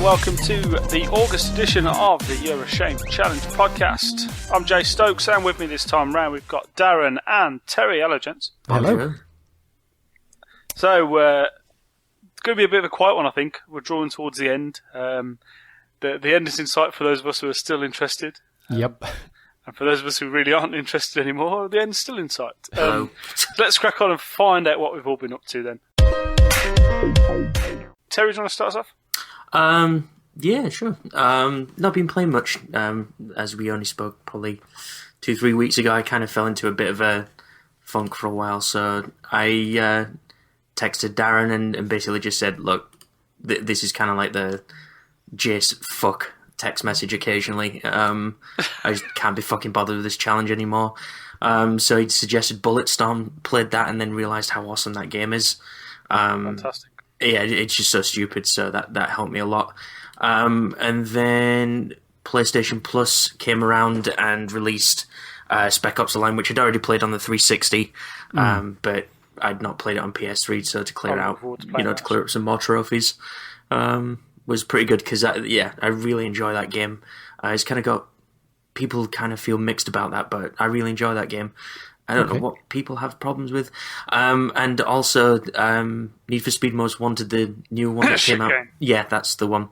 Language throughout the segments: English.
welcome to the August edition of the You're Ashamed Challenge podcast. I'm Jayce Stokes, and with me this time round we've got Darren and Terry. Hello, gents. Hello. So, it's going to be a bit of a quiet one, I think. We're drawing towards the end. The end is in sight for those of us who are still interested. Yep. And for those of us who really aren't interested anymore, the end's still in sight. So let's crack on and find out what we've all been up to then. Terry, do you want to start us off? Yeah, sure. Not been playing much, as we only spoke probably 2-3 weeks ago. I kind of fell into a bit of a funk for a while, so I texted Darren and basically just said, look, this is kind of like the Jayce fuck text message occasionally. I just can't be fucking bothered with this challenge anymore. So he suggested Bulletstorm, played that, and then realised how awesome that game is. Fantastic. Yeah, it's just so stupid, so that helped me a lot. And then PlayStation Plus came around and released Spec Ops: The Line, which I'd already played on the 360, but I'd not played it on PS3, so to clear out, to clear up some more trophies, was pretty good, because I really enjoy that game. It's kind of got, people kind of feel mixed about that, but I really enjoy that game. I don't know what people have problems with. And also, Need for Speed Most Wanted, the new one that came out. Game. Yeah, that's the one.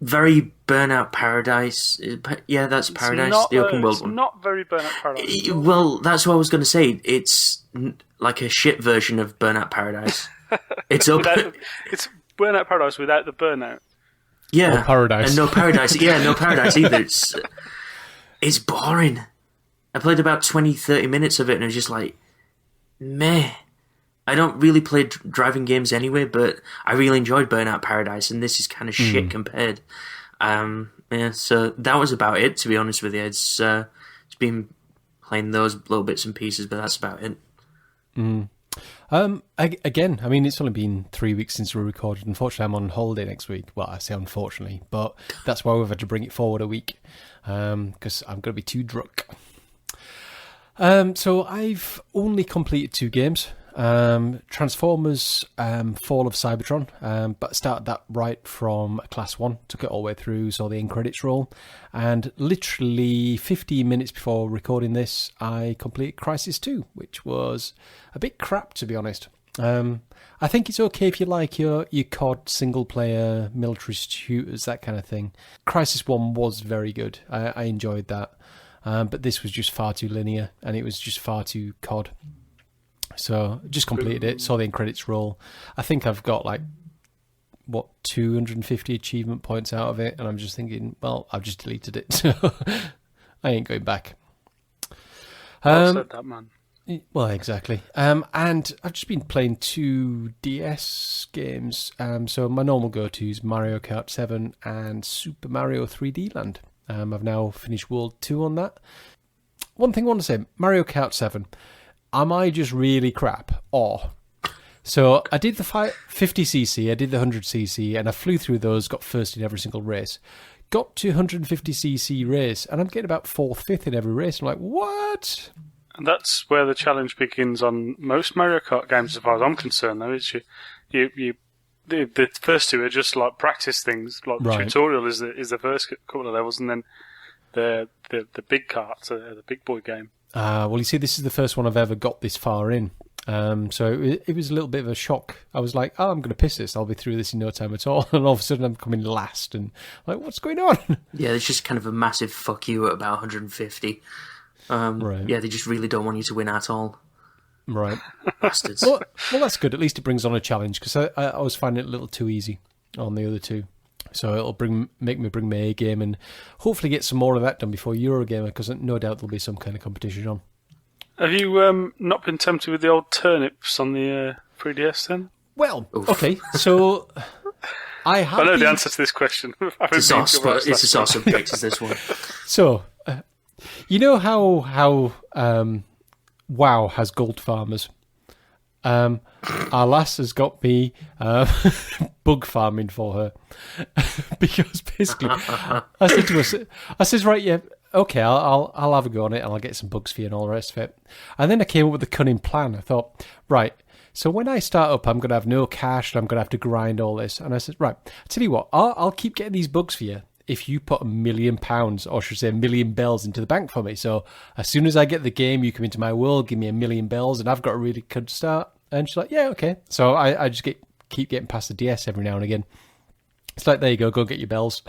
Very Burnout Paradise. Yeah, that's Paradise, the open world one. It's not very Burnout Paradise. Well, that's what I was going to say. It's like a shit version of Burnout Paradise. It's open. It's Burnout Paradise without the burnout. Yeah. Or Paradise. And no Paradise. Yeah, no Paradise either. It's boring. I played about 20-30 minutes of it and it was just like, meh. I don't really play driving games anyway, but I really enjoyed Burnout Paradise, and this is kind of shit compared. So that was about it, to be honest with you. It's been playing those little bits and pieces, but that's about it. Again, I mean, it's only been 3 weeks since we recorded. Unfortunately, I'm on holiday next week. Well, I say unfortunately, but that's why we've had to bring it forward a week, because I'm going to be too drunk. So I've only completed 2 games. Transformers Fall of Cybertron, but started that right from Class 1, took it all the way through, saw the end credits roll, and literally 15 minutes before recording this, I completed Crysis 2, which was a bit crap, to be honest. I think it's okay if you like your COD single-player military shooters, that kind of thing. Crysis 1 was very good. I enjoyed that. But this was just far too linear, and it was just far too COD. So just completed it, saw the end credits roll. I think I've got 250 achievement points out of it, and I'm just thinking, well, I've just deleted it, so I ain't going back. Well said that, man. Well, exactly. And I've just been playing 2 DS games. So my normal go-tos, Mario Kart 7 and Super Mario 3D Land. I've now finished World 2 on that. One thing I want to say, Mario Kart 7, am I just really crap? So I did the 50cc, I did the 100cc, and I flew through those, got first in every single race. Got to 150cc race, and I'm getting about 4th, 5th in every race. I'm like, what? And that's where the challenge begins on most Mario Kart games, as far as I'm concerned, though. It's the first 2 are just like practice things. Like the tutorial is the first couple of levels, and then the big karts, the big boy game. Well, you see, this is the first one I've ever got this far in. So it was a little bit of a shock. I was like, I'm going to piss this. I'll be through this in no time at all. And all of a sudden I'm coming last, and like, what's going on? Yeah, it's just kind of a massive fuck you at about 150. Right. Yeah, they just really don't want you to win at all. Right. Bastards. Well, that's good. At least it brings on a challenge, because I was finding it a little too easy on the other 2. So it'll make me bring my A game and hopefully get some more of that done before Eurogamer, because no doubt there'll be some kind of competition on. Have you not been tempted with the old turnips on the 3DS then? Well, okay, so I know the answer to this question. It's a sore subject, is this one. So, you know how WoW has gold farmers? Our lass has got me bug farming for her. Because basically, I said to her, I says, right, yeah, okay, I'll have a go on it and I'll get some bugs for you and all the rest of it. And then I came up with a cunning plan. I thought, right, So when I start up, I'm going to have no cash and I'm going to have to grind all this. And I said, right, I'll tell you what, I'll keep getting these bugs for you if you put £1 million, or should I say £1,000,000 into the bank for me. So as soon as I get the game, you come into my world, give me £1 million, and I've got a really good start. And she's like, yeah, okay. So I just keep getting past the DS every now and again. It's like, there you go get your bells.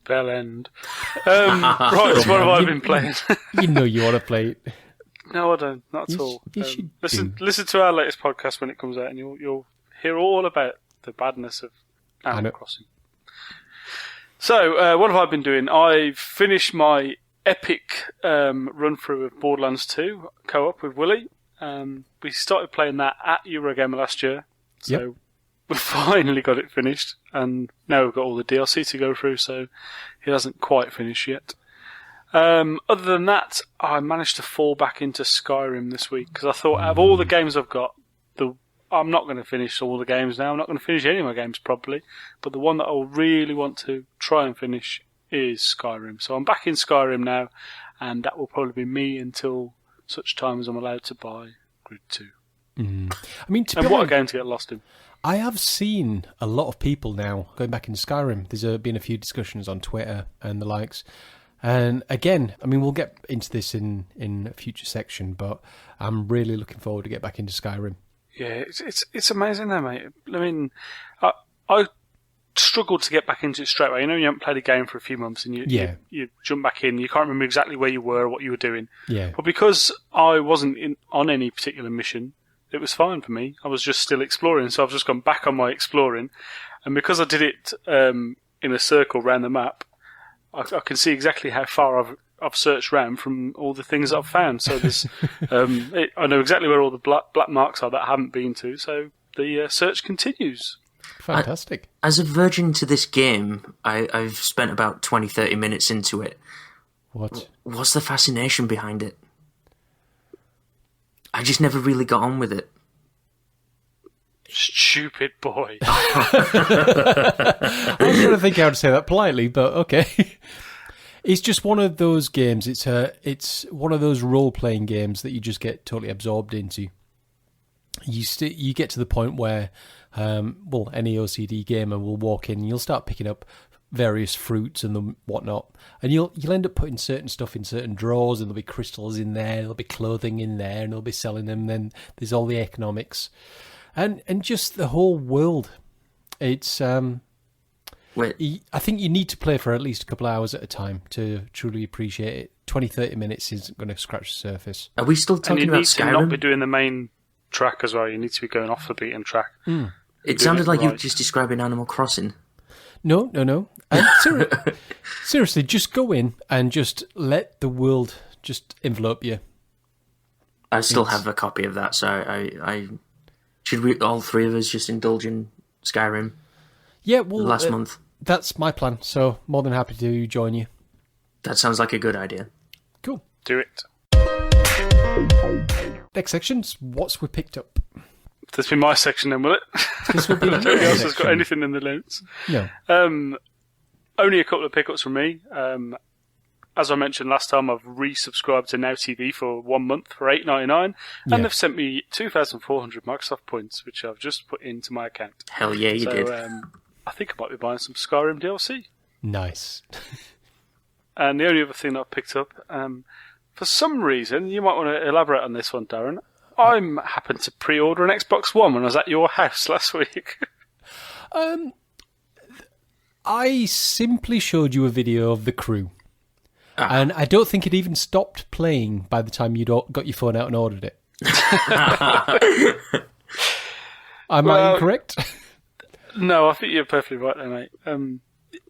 Bell end. Right, so what have I been playing? You know you want to play it. No, I don't. Not at all. Listen to our latest podcast when it comes out, and you'll hear all about the badness of Animal Crossing. So, what have I been doing? I've finished my epic run through of Borderlands 2 co-op with Willie. We started playing that at Eurogamer last year, so we finally got it finished, and now we've got all the DLC to go through, so it hasn't quite finished yet. Other than that, I managed to fall back into Skyrim this week, because I thought out of all the games I've got, I'm not going to finish all the games now. I'm not going to finish any of my games probably, but the one that I'll really want to try and finish is Skyrim. So I'm back in Skyrim now, and that will probably be me until such time as I'm allowed to buy Grid 2. I mean, and what a game to get lost in. I have seen a lot of people now going back into Skyrim. There's been a few discussions on Twitter and the likes. And again, I mean, we'll get into this in a future section, but I'm really looking forward to get back into Skyrim. Yeah, it's amazing though, mate. I mean, I struggled to get back into it straight away. You know, you haven't played a game for a few months and you jump back in, you can't remember exactly where you were or what you were doing. Yeah. But because I wasn't on any particular mission, it was fine for me. I was just still exploring, so I've just gone back on my exploring. And because I did it in a circle around the map, I can see exactly how far I've searched around from all the things that I've found. So there's, I know exactly where all the black marks are that I haven't been to. So the search continues. Fantastic. As a virgin to this game, I've spent about 20-30 minutes into it. What's the fascination behind it? I just never really got on with it. Stupid boy. I was trying to think how to say that politely, but okay. It's just one of those games. It's one of those role-playing games that you just get totally absorbed into. You get to the point where, any OCD gamer will walk in and you'll start picking up various fruits and whatnot, and you'll end up putting certain stuff in certain drawers, and there'll be crystals in there, there'll be clothing in there, and they'll be selling them. Then there's all the economics. And just the whole world. It's I think you need to play for at least a couple of hours at a time to truly appreciate it. 20-30 minutes isn't going to scratch the surface. Are we still talking about Skyrim? And you need to not be doing the main track as well. You need to be going off the beaten track. It sounded like you were just describing Animal Crossing. No. Seriously, just go in and just let the world just envelope you. I still have a copy of that, so I should we all three of us just indulge in Skyrim? Yeah, well, last month. That's my plan. So more than happy to join you. That sounds like a good idea. Cool. Do it. Next section's what's we picked up. This will be my section then, will it? This will be Nobody else has got anything in the notes. No. Only a couple of pickups from me. As I mentioned last time, I've resubscribed to Now TV for 1 month for $8.99, and they've sent me 2,400 Microsoft points, which I've just put into my account. Hell yeah, you did. I think I might be buying some Skyrim DLC. Nice. And the only other thing that I picked up, for some reason, you might want to elaborate on this one, Darren. I happened to pre-order an Xbox One when I was at your house last week. I simply showed you a video of The Crew. And I don't think it even stopped playing by the time you got your phone out and ordered it. Am I incorrect? No, I think you're perfectly right there, mate.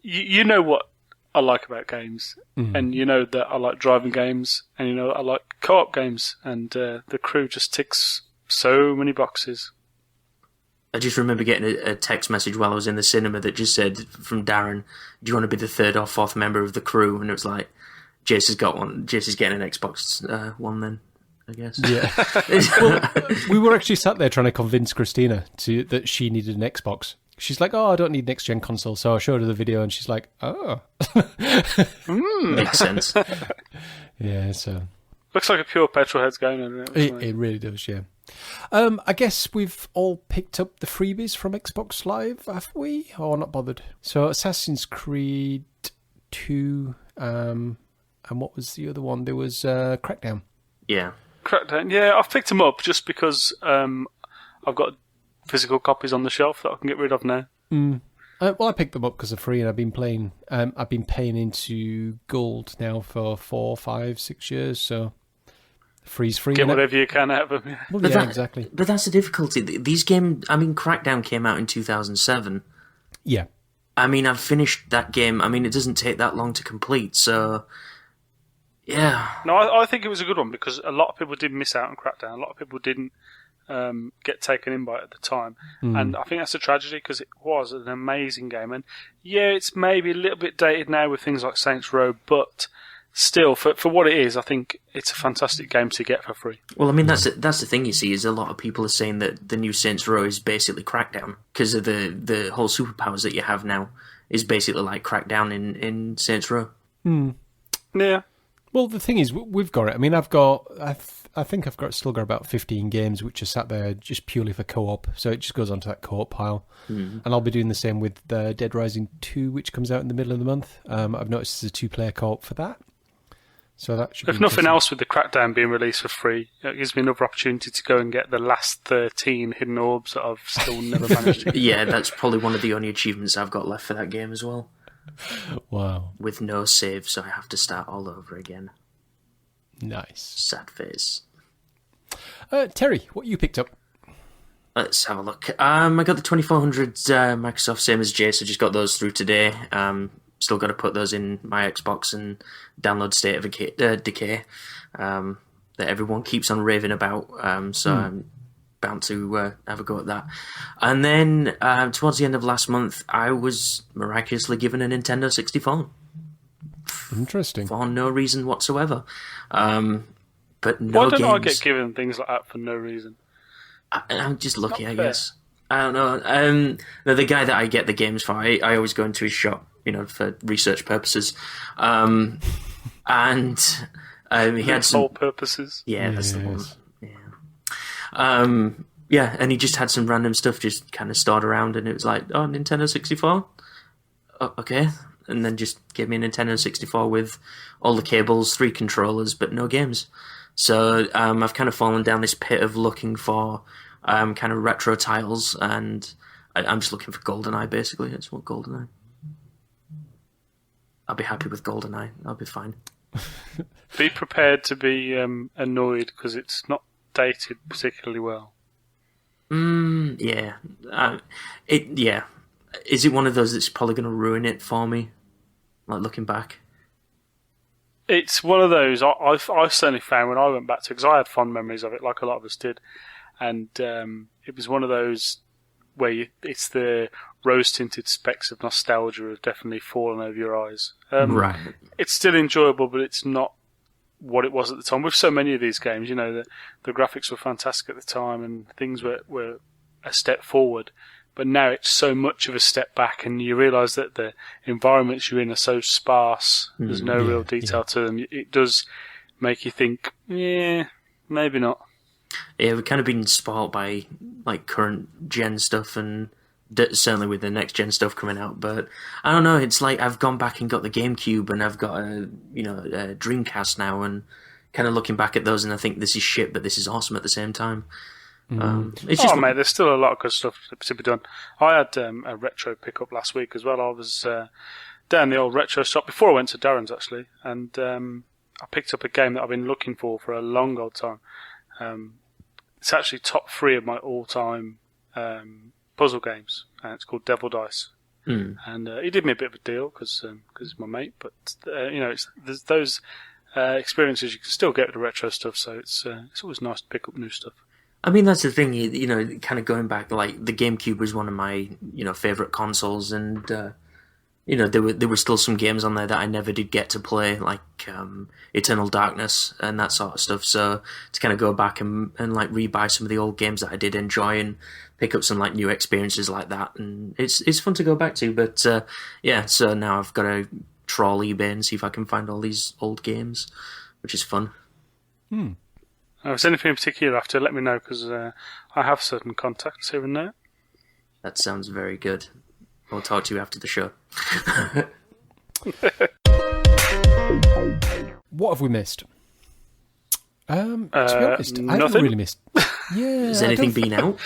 You know what I like about games, and you know that I like driving games, and you know that I like co-op games, and The Crew just ticks so many boxes. I just remember getting a text message while I was in the cinema that just said, from Darren, do you want to be the third or fourth member of The Crew? And it was like, Jayce has got one. Jayce is getting an Xbox One then, I guess. Yeah. Well, we were actually sat there trying to convince Christina that she needed an Xbox. She's like, oh, I don't need next-gen console. So I showed her the video and she's like, oh. Makes sense. Yeah, so... Looks like a pure petrol head's going on. It really does, yeah. I guess we've all picked up the freebies from Xbox Live, have we? Or not bothered? So Assassin's Creed 2, and what was the other one? There was Crackdown. Yeah. Crackdown. Yeah, I've picked them up just because I've got physical copies on the shelf that I can get rid of now. Well, I picked them up because they're free, and I've been playing. I've been paying into gold now for 4, 5, 6 years, so free's free. Get whatever you can out of them. Well, But yeah, that- exactly. But that's the difficulty. These games, I mean, Crackdown came out in 2007. Yeah. I mean, I've finished that game. I mean, it doesn't take that long to complete, so... Yeah. No, I think it was a good one because a lot of people did miss out on Crackdown. A lot of people didn't get taken in by it at the time. And I think that's a tragedy because it was an amazing game. And yeah, it's maybe a little bit dated now with things like Saints Row, but still, for what it is, I think it's a fantastic game to get for free. Well, I mean, that's the thing you see, is a lot of people are saying that the new Saints Row is basically Crackdown because of the whole superpowers that you have now is basically like Crackdown in Saints Row. Yeah. Well, the thing is, we've got it. I mean, I think I've still got about 15 games which are sat there just purely for co-op. So it just goes onto that co-op pile. And I'll be doing the same with Dead Rising 2, which comes out in the middle of the month. I've noticed there's a 2-player co-op for that. So that should be If nothing else, with the Crackdown being released for free, it gives me another opportunity to go and get the last 13 hidden orbs that I've still never managed to get. Yeah, that's probably one of the only achievements I've got left for that game as well. Wow. With no save, so I have to start all over again. Nice. Sad face. Terry, what you picked up? Let's have a look. I got the 2400 Microsoft, same as Jayce. I just got those through today. Still got to put those in my Xbox and download State of Decay that everyone keeps on raving about. So I'm bound to have a go at that. And then towards the end of last month, I was miraculously given a Nintendo 64. Interesting. For no reason whatsoever. But no Why don't I games. get given things like that for no reason? I'm just lucky, Not I fair. guess. I don't know. No, the guy that I get the games for, I always go into his shop, for research purposes. And he had some... Whole purposes. Yeah, that's the one. Yes. Yeah, and he just had some random stuff just kind of stored around, and it was like, oh, Nintendo 64? Oh, okay. And then just gave me a Nintendo 64 with all the cables, 3 controllers, but no games. So I've kind of fallen down this pit of looking for kind of retro titles, and I'm just looking for GoldenEye, basically. I just want GoldenEye. I'll be happy with GoldenEye. I'll be fine. Be prepared to be annoyed because it's not dated particularly well. Yeah. Yeah. Is it one of those that's probably going to ruin it for me? Like, looking back? It's one of those I certainly found when I went back to it, because I had fond memories of it, like a lot of us did, and it was one of those where it's the rose-tinted specks of nostalgia have definitely fallen over your eyes. Right. It's still enjoyable, but it's not what it was at the time. With so many of these games, the graphics were fantastic at the time, and things were a step forward. But now it's so much of a step back, and you realise that the environments you're in are so sparse. There's no real detail to them. It does make you think, yeah, maybe not. Yeah, we've kind of been spoiled by like current gen stuff, and certainly with the next gen stuff coming out. But I don't know. It's like I've gone back and got the GameCube, and I've got a Dreamcast now, and kind of looking back at those, and I think this is shit, but this is awesome at the same time. It's just Mate, there's still a lot of good stuff to be done. I had a retro pickup last week as well. I was down the old retro shop before I went to Darren's, actually, and I picked up a game that I've been looking for a long old time. It's actually top 3 of my all-time puzzle games, and it's called Devil Dice. And he did me a bit of a deal because he's my mate, but there's those experiences you can still get with the retro stuff, so it's always nice to pick up new stuff. I mean, that's the thing, kind of going back, like, the GameCube was one of my, favourite consoles, and, there were still some games on there that I never did get to play, like, Eternal Darkness and that sort of stuff, so to kind of go back and like, re-buy some of the old games that I did enjoy and pick up some, like, new experiences like that, and it's fun to go back to, but, so now I've got to trawl eBay and see if I can find all these old games, which is fun. If there's anything in particular after, let me know, because I have certain contacts here and there. That sounds very good. I'll talk to you after the show. What have we missed? To be honest, I nothing. haven't really missed. Yeah, Has anything been out?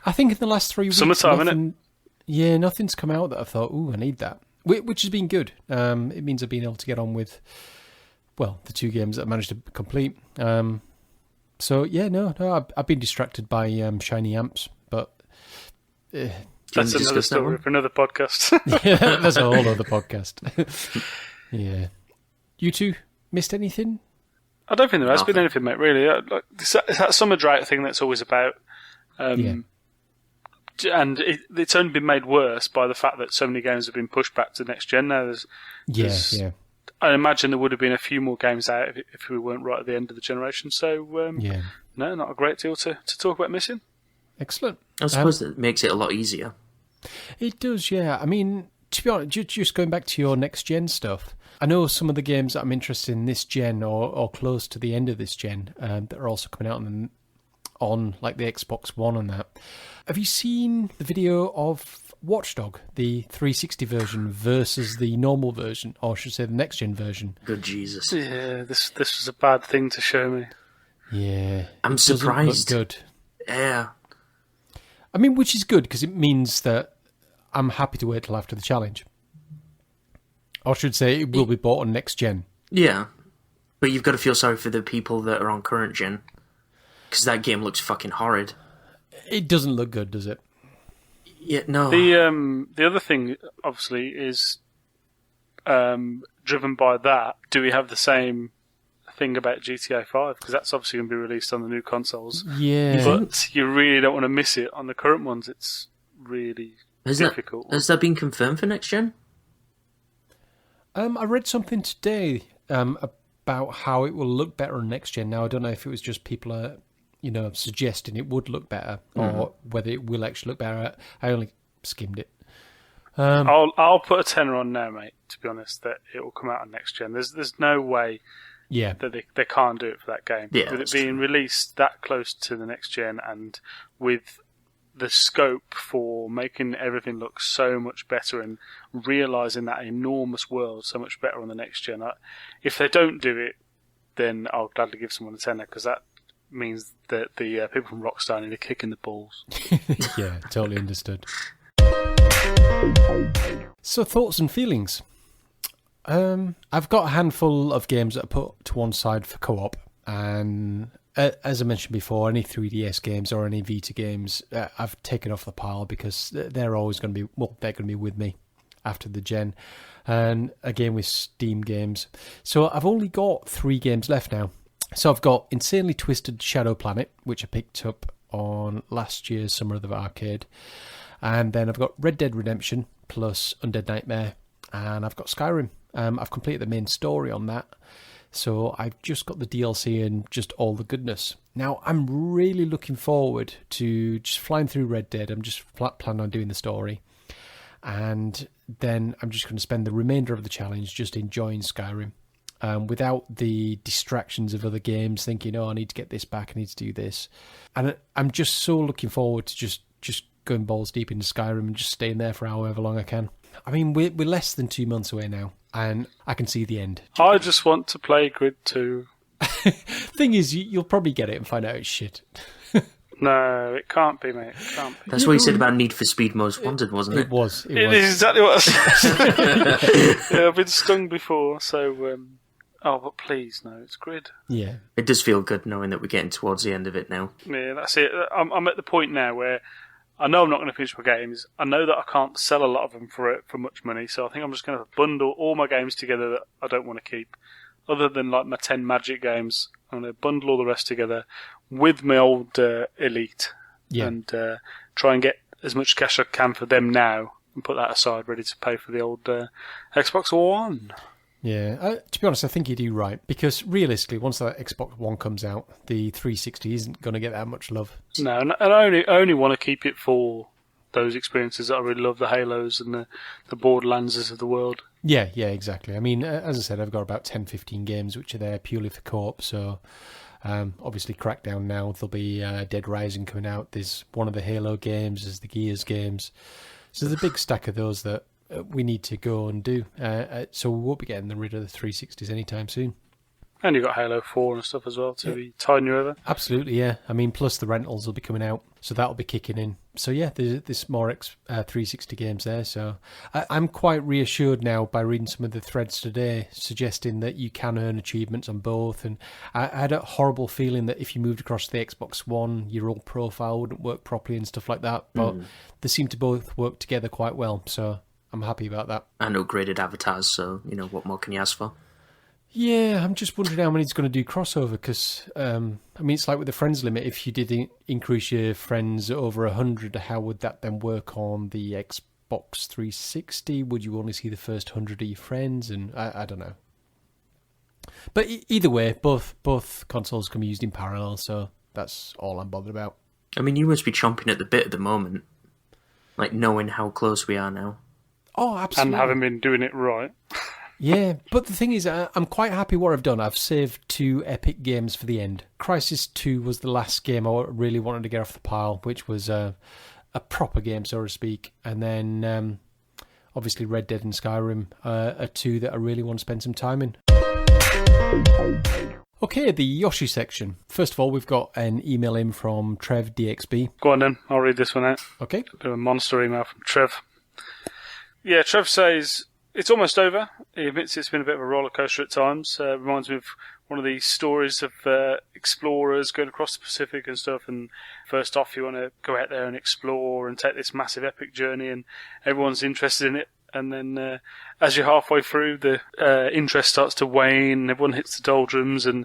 I think in the last 3 weeks, Summertime, nothing, yeah, nothing's come out that I thought, ooh, I need that, which has been good. It means I've been able to get on with, well, the 2 games that I managed to complete. So yeah, no, I've been distracted by shiny amps, but that's another story for another podcast. yeah, that's a whole other podcast. Yeah, you two missed anything? I don't think there has been anything, mate. Really, like it's that summer drought thing that's always about. And it's only been made worse by the fact that so many games have been pushed back to next gen now. Yeah. I imagine there would have been a few more games out if we weren't right at the end of the generation. So, no, not a great deal to talk about missing. Excellent. I suppose that makes it a lot easier. It does, yeah. I mean, to be honest, just going back to your next gen stuff, I know some of the games that I'm interested in this gen or close to the end of this gen that are also coming out on like the Xbox One and that. Have you seen the video of Watchdog, the 360 version versus the normal version, or I should say the next gen version? Good Jesus. Yeah, this was a bad thing to show me. Yeah. I'm surprised. Good. Yeah. I mean, which is good because it means that I'm happy to wait till after the challenge. Or I should say it will be bought on next gen. Yeah. But you've got to feel sorry for the people that are on current gen. Because that game looks fucking horrid. It doesn't look good, does it? Yeah, no. The other thing, obviously, is driven by that. Do we have the same thing about GTA 5? Because that's obviously going to be released on the new consoles. Yeah. But you really don't want to miss it on the current ones. It's really difficult. Has that been confirmed for next gen? I read something today about how it will look better on next gen. Now, I don't know if it was just people suggesting it would look better or whether it will actually look better. I only skimmed it. I'll put a tenner on now, mate, to be honest, that it will come out on next gen. There's no way that they can't do it for that game. Yeah, with it being released that close to the next gen and with the scope for making everything look so much better and realising that enormous world so much better on the next gen. If they don't do it, then I'll gladly give someone a tenner, because that means that the people from Rockstar need a kick in the balls. Yeah, totally understood. So, thoughts and feelings. I've got a handful of games that I put to one side for co-op, and as I mentioned before, any 3DS games or any Vita games, I've taken off the pile because they're always going to be, they're going to be with me after the gen. And again with Steam games. So I've only got 3 games left now. So I've got Insanely Twisted Shadow Planet, which I picked up on last year's Summer of the Arcade. And then I've got Red Dead Redemption plus Undead Nightmare. And I've got Skyrim. I've completed the main story on that. So I've just got the DLC and just all the goodness. Now, I'm really looking forward to just flying through Red Dead. I'm just planning on doing the story. And then I'm just going to spend the remainder of the challenge just enjoying Skyrim. Without the distractions of other games, thinking, I need to get this back, I need to do this. And I'm just so looking forward to just going balls deep into Skyrim and just staying there for however long I can. I mean, we're less than 2 months away now, and I can see the end. I just want to play Grid 2. Thing is, you'll probably get it and find out it's shit. No, it can't be, mate. It can't be. That's what you said about Need for Speed Most Wanted, wasn't it? It was. It is exactly what I said. Yeah, I've been stung before, so... but please, no, it's Grid. Yeah. It does feel good knowing that we're getting towards the end of it now. Yeah, that's it. I'm at the point now where I know I'm not going to finish my games. I know that I can't sell a lot of them for much money, so I think I'm just going to bundle all my games together that I don't want to keep. Other than like my 10 Magic games, I'm going to bundle all the rest together with my old Elite and try and get as much cash as I can for them now and put that aside ready to pay for the old Xbox One. Yeah, to be honest, I think you do right, because realistically, once that Xbox One comes out, the 360 isn't going to get that much love. No, and I only want to keep it for those experiences that I really love, the Halos and the Borderlandses of the world. Yeah, exactly. I mean, as I said, I've got about 10, 15 games which are there purely for co-op, so Obviously, Crackdown now. There'll be Dead Rising coming out. There's one of the Halo games. There's the Gears games. So there's a big stack of those that we need to go and do. So we won't be getting rid of the 360s anytime soon. And you've got Halo 4 and stuff as well to be tiding you over. Absolutely, yeah. I mean, plus the rentals will be coming out, so that'll be kicking in. So yeah, there's more 360 games there. So I'm quite reassured now by reading some of the threads today, suggesting that you can earn achievements on both. And I had a horrible feeling that if you moved across to the Xbox One, your old profile wouldn't work properly and stuff like that. But they seem to both work together quite well. So I'm happy about that. And upgraded avatars, so, what more can you ask for? Yeah, I'm just wondering how many it's going to do crossover, because, it's like with the friends limit, if you did increase your friends over 100, how would that then work on the Xbox 360? Would you only see the first 100 of your friends? And I don't know. But either way, both consoles can be used in parallel, so that's all I'm bothered about. I mean, you must be chomping at the bit at the moment, like knowing how close we are now. Oh, absolutely. And having been doing it right. Yeah, but the thing is, I'm quite happy what I've done. I've saved 2 epic games for the end. Crisis 2 was the last game I really wanted to get off the pile, which was a proper game, so to speak. And then, obviously, Red Dead and Skyrim are 2 that I really want to spend some time in. Okay, the Yoshi section. First of all, we've got an email in from Trev DXB. Go on then, I'll read this one out. Okay. A bit of a monster email from Trev. Yeah, Trev says, it's almost over. He admits it's been a bit of a roller coaster at times. Reminds me of one of these stories of explorers going across the Pacific and stuff. And first off, you want to go out there and explore and take this massive epic journey, and everyone's interested in it. And then as you're halfway through, the interest starts to wane. Everyone hits the doldrums, and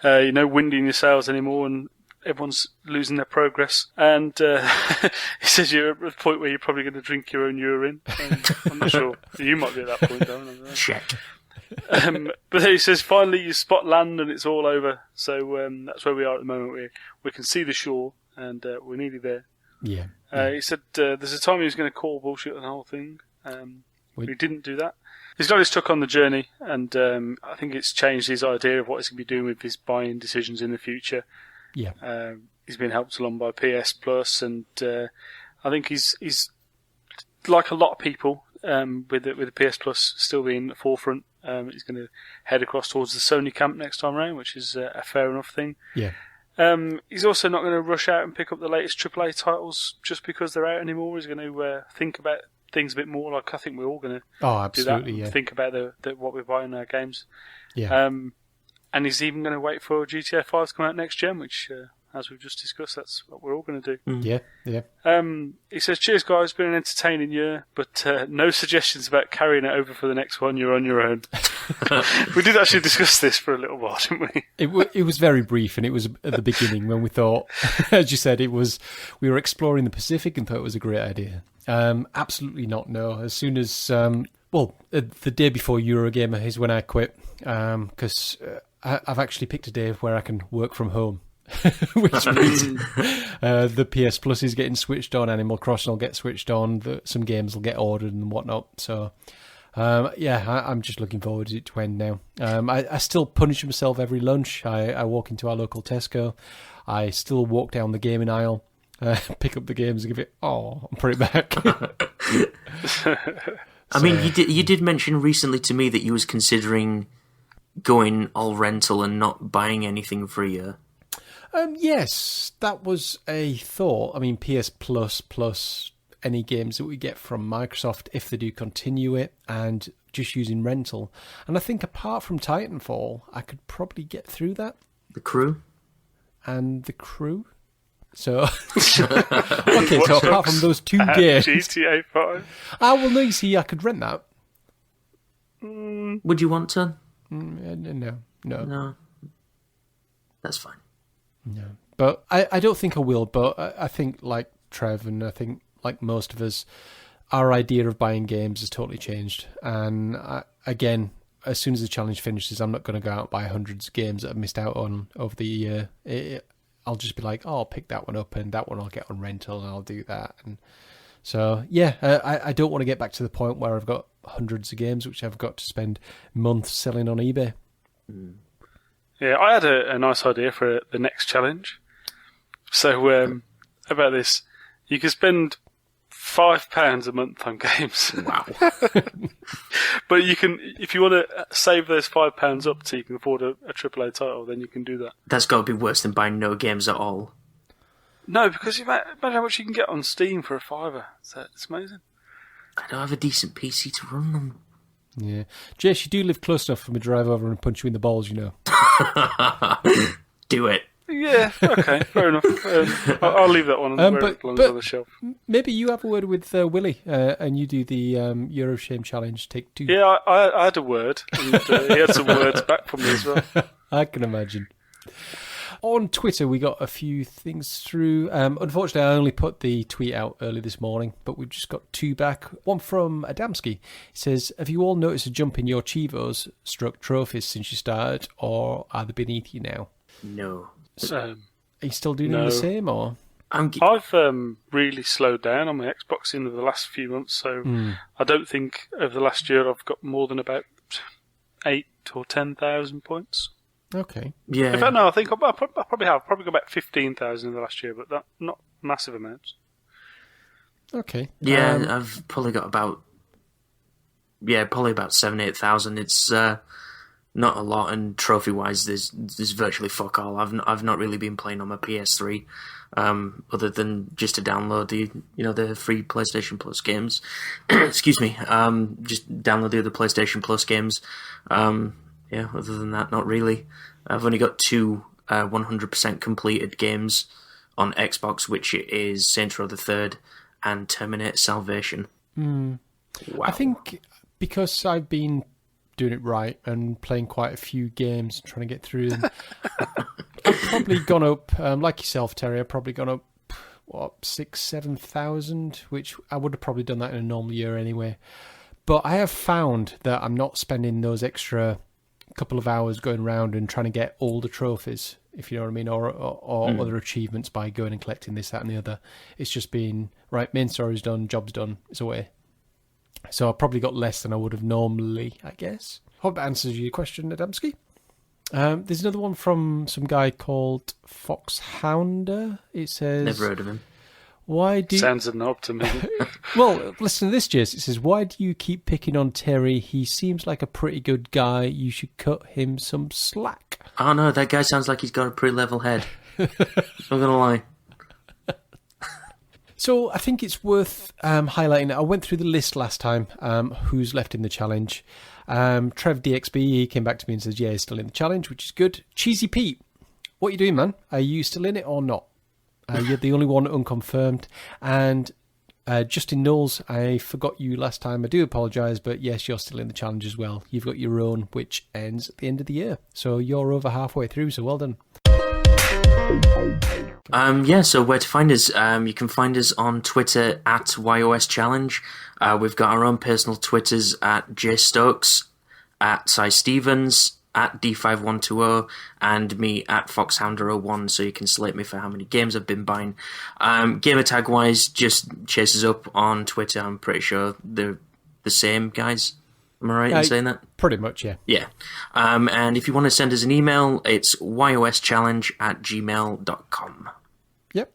you're no wind in your sails anymore, and everyone's losing their progress. And he says you're at the point where you're probably going to drink your own urine. I'm not sure. You might be at that point, Darren. Check. But then he says finally you spot land and it's all over. So that's where we are at the moment. We can see the shore, and we're nearly there. Yeah. He said there's a time he was going to call bullshit on the whole thing. He didn't do that. He's got his truck on the journey, and I think it's changed his idea of what he's going to be doing with his buying decisions in the future. Yeah. He's been helped along by PS Plus, and I think he's like a lot of people with the PS Plus still being at the forefront. He's going to head across towards the Sony camp next time round, which is a fair enough thing. Yeah. He's also not going to rush out and pick up the latest AAA titles just because they're out anymore. He's going to think about things a bit more. Like I think we're all going to absolutely, do that. Yeah. Think about what we're buying in our games. Yeah. And he's even going to wait for GTA 5 to come out next gen, which, as we've just discussed, that's what we're all going to do. Yeah, yeah. He says, cheers guys, been an entertaining year, but no suggestions about carrying it over for the next one. You're on your own. We did actually discuss this for a little while, didn't we? It was very brief, and it was at the beginning when we thought, as you said, we were exploring the Pacific and thought it was a great idea. Absolutely not, no. As soon as, the day before Eurogamer is when I quit, because I've actually picked a day where I can work from home. Which means the PS Plus is getting switched on, Animal Crossing will get switched on, some games will get ordered and whatnot. So, I'm just looking forward to it to end now. I still punish myself every lunch. I walk into our local Tesco. I still walk down the gaming aisle, pick up the games and give it, and put it back. I mean, you did mention recently to me that you was considering going all rental and not buying anything for a year. Yes, that was a thought. I mean, PS plus any games that we get from Microsoft, if they do continue it, and just using rental. And I think apart from Titanfall, I could probably get through that. The Crew? And The Crew? So, okay, so apart from those 2 games... GTA 5? No, you see, I could rent that. Would you want to? No. That's fine. No, but I don't think I will. But I think, like Trev, and I think like most of us, our idea of buying games has totally changed. And again, as soon as the challenge finishes, I'm not going to go out and buy hundreds of games that I've missed out on over the year. I'll just be like, I'll pick that one up, and that one I'll get on rental, and I'll do that. And so, I don't want to get back to the point where I've got hundreds of games which I've got to spend months selling on eBay. Yeah, I had a nice idea for the next challenge. So, about this, you can spend £5 a month on games. Wow. But you can, if you want to save those £5 up so you can afford a AAA title, then you can do that. That's got to be worse than buying no games at all. No, because imagine how much you can get on Steam for a £5. It's amazing. I don't have a decent PC to run them. Yeah. Jayce, you do live close enough for me to drive over and punch you in the balls, you know. Do it. Yeah, okay, fair enough. I'll leave that one where it belongs on the shelf. Maybe you have a word with Willie and you do the Euroshame Challenge Take 2. Yeah, I had a word, and he had some words back from me as well. I can imagine. On Twitter, we got a few things through. Unfortunately, I only put the tweet out early this morning, but we've just got two back. One from Adamski. He says, have you all noticed a jump in your Chivos / trophies since you started, or are they beneath you now? No. So, are you still doing no. the same, or? I've really slowed down on my Xboxing over the last few months, so I don't think over the last year I've got more than about 8,000 or 10,000 points. Okay. Yeah. In fact, no, I think I probably have. Probably got about 15,000 in the last year, but not massive amounts. Okay. Yeah, I've probably got about 7,000-8,000. It's not a lot, and trophy wise, there's virtually fuck all. I've not really been playing on my PS3, other than just to download the free PlayStation Plus games. Excuse me. Just download the other PlayStation Plus games. Yeah, other than that, not really. I've only got 2 100% completed games on Xbox, which is Saints Row the Third and Terminator Salvation. Wow. I think because I've been doing it right and playing quite a few games, trying to get through them, I've probably gone up, like yourself, Terry, I've probably gone up, 6,000-7,000, which I would have probably done that in a normal year anyway. But I have found that I'm not spending those extra couple of hours going around and trying to get all the trophies, if you know what I mean, or other achievements by going and collecting this, that, and the other. It's just been, right, main story's done, job's done, it's away. So I probably got less than I would have normally, I guess. Hope that answers your question, Adamski. There's another one from some guy called Foxhounder. It says... Never heard of him. Why do Sounds a knob to me. Well, listen to this, Jayce. It says, why do you keep picking on Terry? He seems like a pretty good guy. You should cut him some slack. Oh no, that guy sounds like he's got a pretty level head. Not gonna lie. So I think it's worth highlighting. I went through the list last time, who's left in the challenge. Trev DXB, he came back to me and says, yeah, he's still in the challenge, which is good. Cheesy Pete, what are you doing, man? Are you still in it or not? You're the only one unconfirmed. And Justin Knowles, I forgot you last time. I do apologise, but yes, you're still in the challenge as well. You've got your own, which ends at the end of the year. So you're over halfway through, so well done. So where to find us? You can find us on Twitter at YoS Challenge. We've got our own personal Twitters at Jayce Stokes, at Cy Stevens, at D5120, and me at Foxhounder01, so you can select me for how many games I've been buying. Gamer tag wise, just chase us up on Twitter. I'm pretty sure they're the same, guys. Am I right in saying that? Pretty much, yeah. Yeah. And if you want to send us an email, it's yoschallenge@gmail.com. Yep.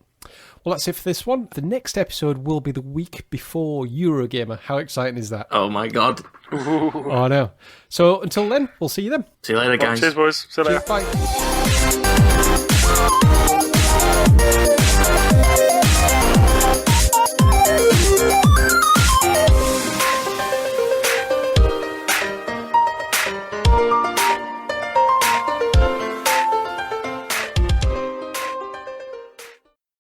Well, that's it for this one. The next episode will be the week before Eurogamer. How exciting is that? Oh my god. Oh, I know. So until then, we'll see you then. See you later, guys. Cheers, boys. See you later. Cheers, bye.